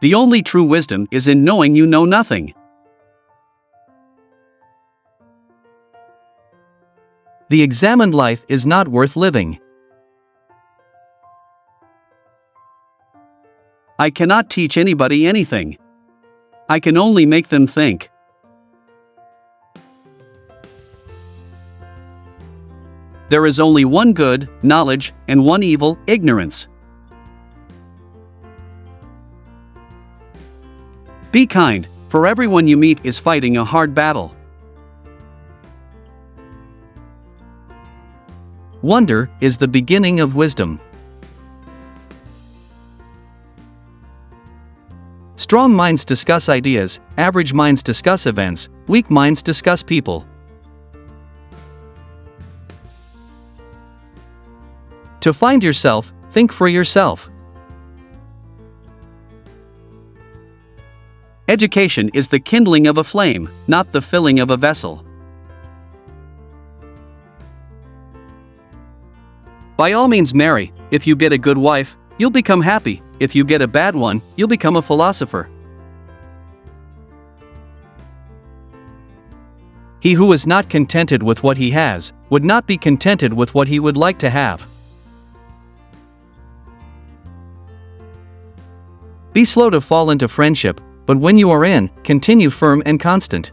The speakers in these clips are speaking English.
The only true wisdom is in knowing you know nothing. The examined life is not worth living. I cannot teach anybody anything. I can only make them think. There is only one good, knowledge, and one evil, ignorance. Be kind, for everyone you meet is fighting a hard battle. Wonder is the beginning of wisdom. Strong minds discuss ideas, average minds discuss events, weak minds discuss people. To find yourself, think for yourself. Education is the kindling of a flame, not the filling of a vessel. By all means marry. If you get a good wife, you'll become happy. If you get a bad one, you'll become a philosopher. He who is not contented with what he has, would not be contented with what he would like to have. Be slow to fall into friendship, but when you are in, continue firm and constant.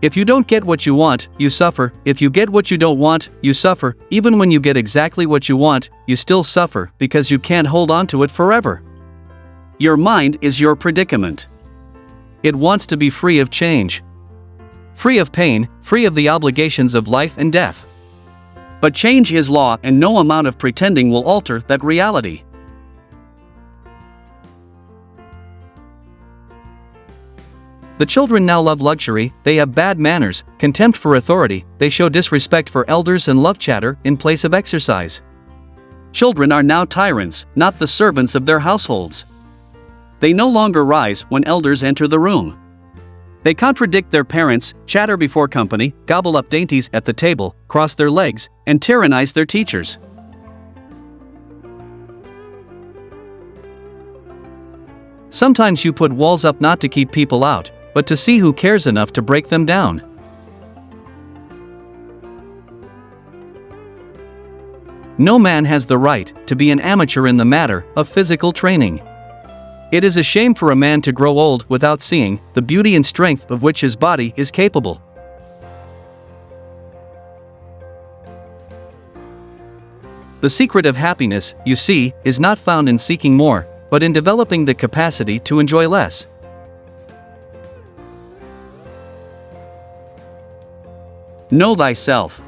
If you don't get what you want, you suffer. If you get what you don't want, you suffer. Even when you get exactly what you want, you still suffer because you can't hold on to it forever. Your mind is your predicament. It wants to be free of change, free of pain, free of the obligations of life and death. But change is law, and no amount of pretending will alter that reality. The children now love luxury, they have bad manners, contempt for authority, they show disrespect for elders and love chatter in place of exercise. Children are now tyrants, not the servants of their households. They no longer rise when elders enter the room. They contradict their parents, chatter before company, gobble up dainties at the table, cross their legs, and tyrannize their teachers. Sometimes you put walls up not to keep people out, but to see who cares enough to break them down. No man has the right to be an amateur in the matter of physical training. It is a shame for a man to grow old without seeing the beauty and strength of which his body is capable. The secret of happiness, you see, is not found in seeking more, but in developing the capacity to enjoy less. Know thyself.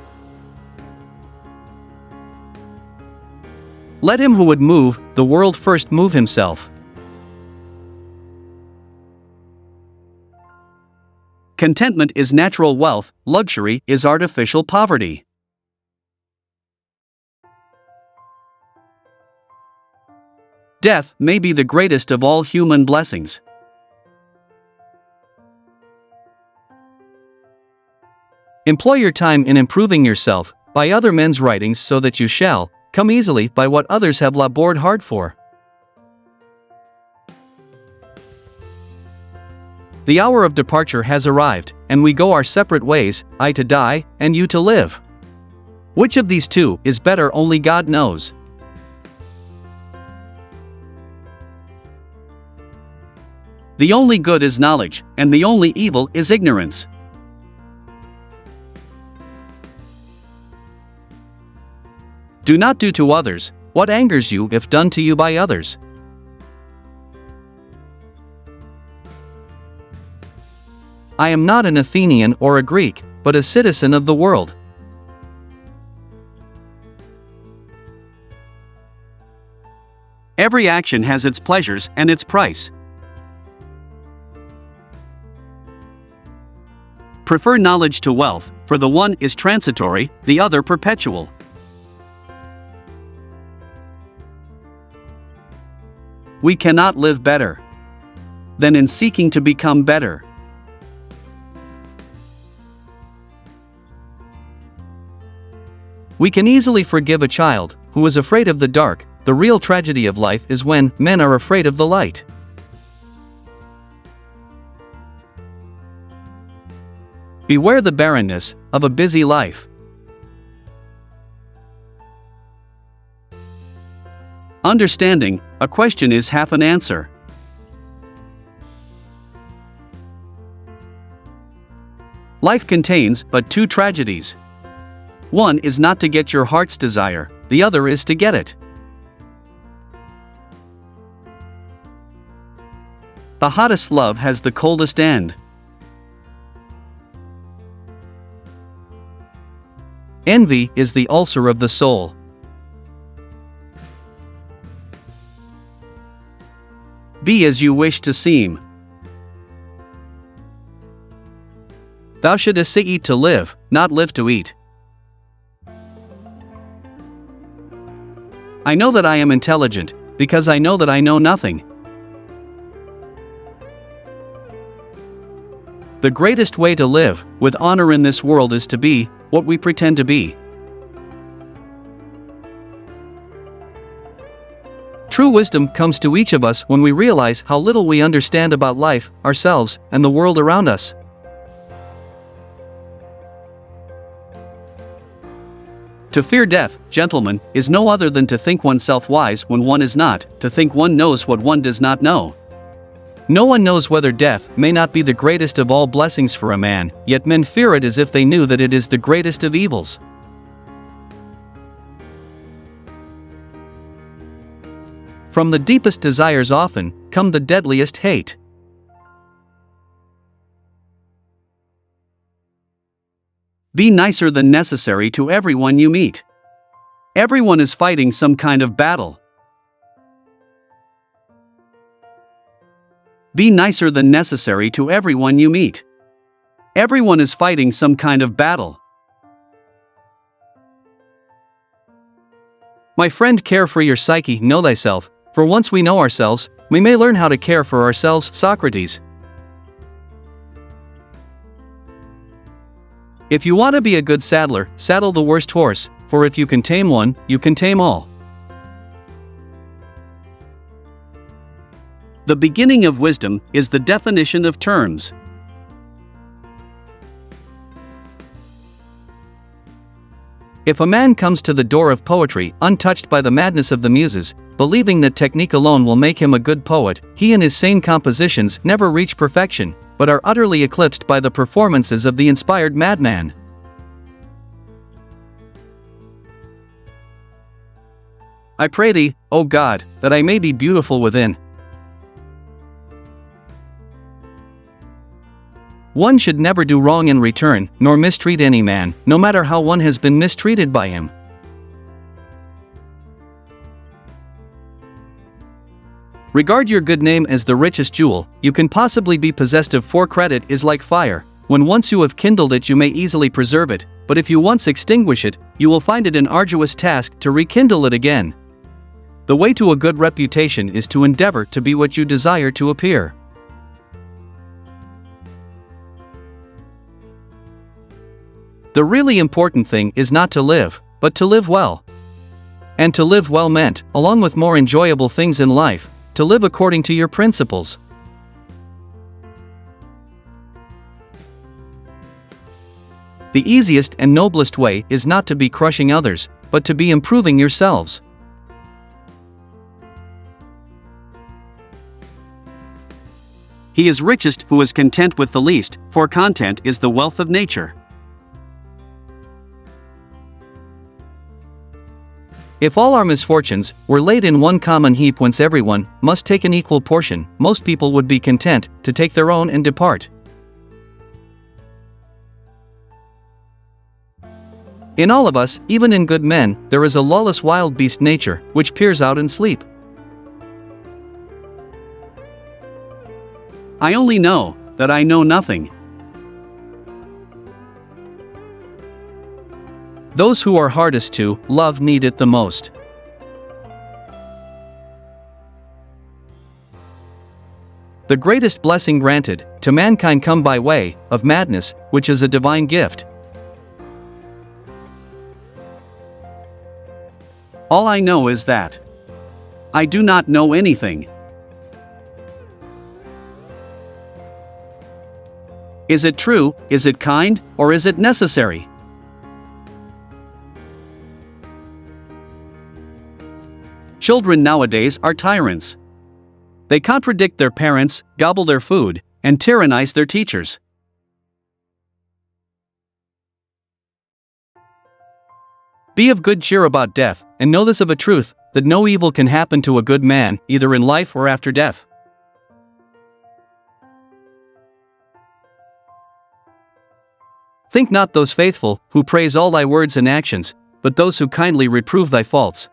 Let him who would move the world first move himself. Contentment is natural wealth, luxury is artificial poverty. Death may be the greatest of all human blessings. Employ your time in improving yourself by other men's writings so that you shall come easily by what others have labored hard for. The hour of departure has arrived, and we go our separate ways, I to die, and you to live. Which of these two is better only God knows. The only good is knowledge, and the only evil is ignorance. Do not do to others what angers you if done to you by others. I am not an Athenian or a Greek, but a citizen of the world. Every action has its pleasures and its price. Prefer knowledge to wealth, for the one is transitory, the other perpetual. We cannot live better than in seeking to become better. We can easily forgive a child, who is afraid of the dark. The real tragedy of life is when men are afraid of the light. Beware the barrenness of a busy life. Understanding a question is half an answer. Life contains but two tragedies. One is not to get your heart's desire, the other is to get it. The hottest love has the coldest end. Envy is the ulcer of the soul. Be as you wish to seem. Thou shouldst eat to live, not live to eat. I know that I am intelligent, because I know that I know nothing. The greatest way to live with honor in this world is to be what we pretend to be. True wisdom comes to each of us when we realize how little we understand about life, ourselves, and the world around us. To fear death, gentlemen, is no other than to think oneself wise when one is not, to think one knows what one does not know. No one knows whether death may not be the greatest of all blessings for a man, yet men fear it as if they knew that it is the greatest of evils. From the deepest desires often come the deadliest hate. Be nicer than necessary to everyone you meet. Everyone is fighting some kind of battle. Be nicer than necessary to everyone you meet. Everyone is fighting some kind of battle. My friend, care for your psyche, know thyself, for once we know ourselves, we may learn how to care for ourselves. Socrates. If you want to be a good saddler, saddle the worst horse, for if you can tame one, you can tame all. The beginning of wisdom is the definition of terms. If a man comes to the door of poetry untouched by the madness of the muses, believing that technique alone will make him a good poet, he and his sane compositions never reach perfection, but are utterly eclipsed by the performances of the inspired madman. I pray thee, O God, that I may be beautiful within. One should never do wrong in return, nor mistreat any man, no matter how one has been mistreated by him. Regard your good name as the richest jewel you can possibly be possessed of, for credit is like fire. When once you have kindled it, you may easily preserve it, but if you once extinguish it, you will find it an arduous task to rekindle it again. The way to a good reputation is to endeavor to be what you desire to appear. The really important thing is not to live, but to live well. And to live well meant, along with more enjoyable things in life, to live according to your principles. The easiest and noblest way is not to be crushing others, but to be improving yourselves. He is richest who is content with the least, for content is the wealth of nature. If all our misfortunes were laid in one common heap whence everyone must take an equal portion, most people would be content to take their own and depart. In all of us, even in good men, there is a lawless wild beast nature, which peers out in sleep. I only know that I know nothing. Those who are hardest to love need it the most. The greatest blessing granted to mankind come by way of madness, which is a divine gift. All I know is that I do not know anything. Is it true, is it kind, or is it necessary? Children nowadays are tyrants. They contradict their parents, gobble their food, and tyrannize their teachers. Be of good cheer about death, and know this of a truth, that no evil can happen to a good man, either in life or after death. Think not those faithful, who praise all thy words and actions, but those who kindly reprove thy faults.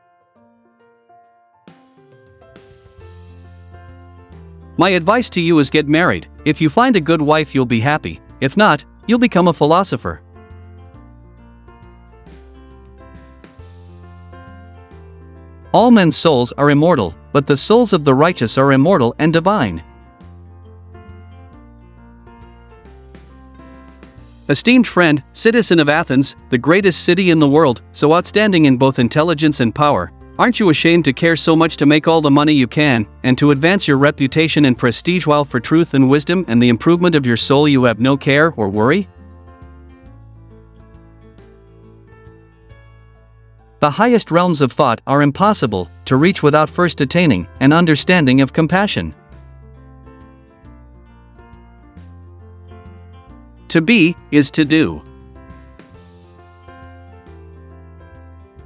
My advice to you is get married. If you find a good wife, you'll be happy. If not, you'll become a philosopher. All men's souls are immortal, but the souls of the righteous are immortal and divine. Esteemed friend, citizen of Athens, the greatest city in the world, so outstanding in both intelligence and power, aren't you ashamed to care so much to make all the money you can, and to advance your reputation and prestige, while for truth and wisdom and the improvement of your soul you have no care or worry? The highest realms of thought are impossible to reach without first attaining an understanding of compassion. To be is to do.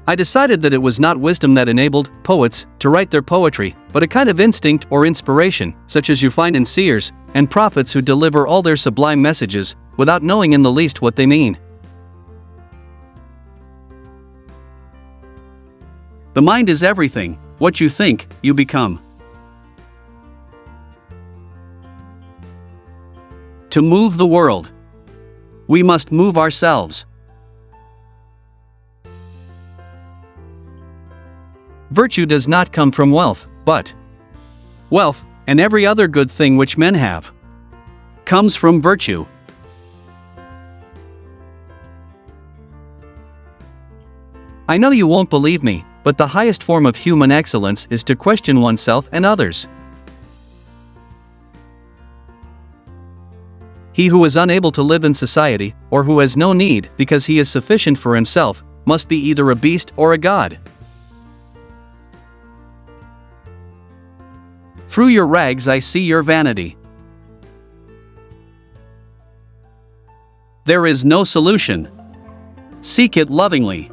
I decided that it was not wisdom that enabled poets to write their poetry, but a kind of instinct or inspiration, such as you find in seers and prophets who deliver all their sublime messages without knowing in the least what they mean. The mind is everything. What you think, you become. To move the world, we must move ourselves. Virtue does not come from wealth, but wealth, and every other good thing which men have, comes from virtue. I know you won't believe me, but the highest form of human excellence is to question oneself and others. He who is unable to live in society, or who has no need because he is sufficient for himself, must be either a beast or a god. Through your rags I see your vanity. There is no solution. Seek it lovingly.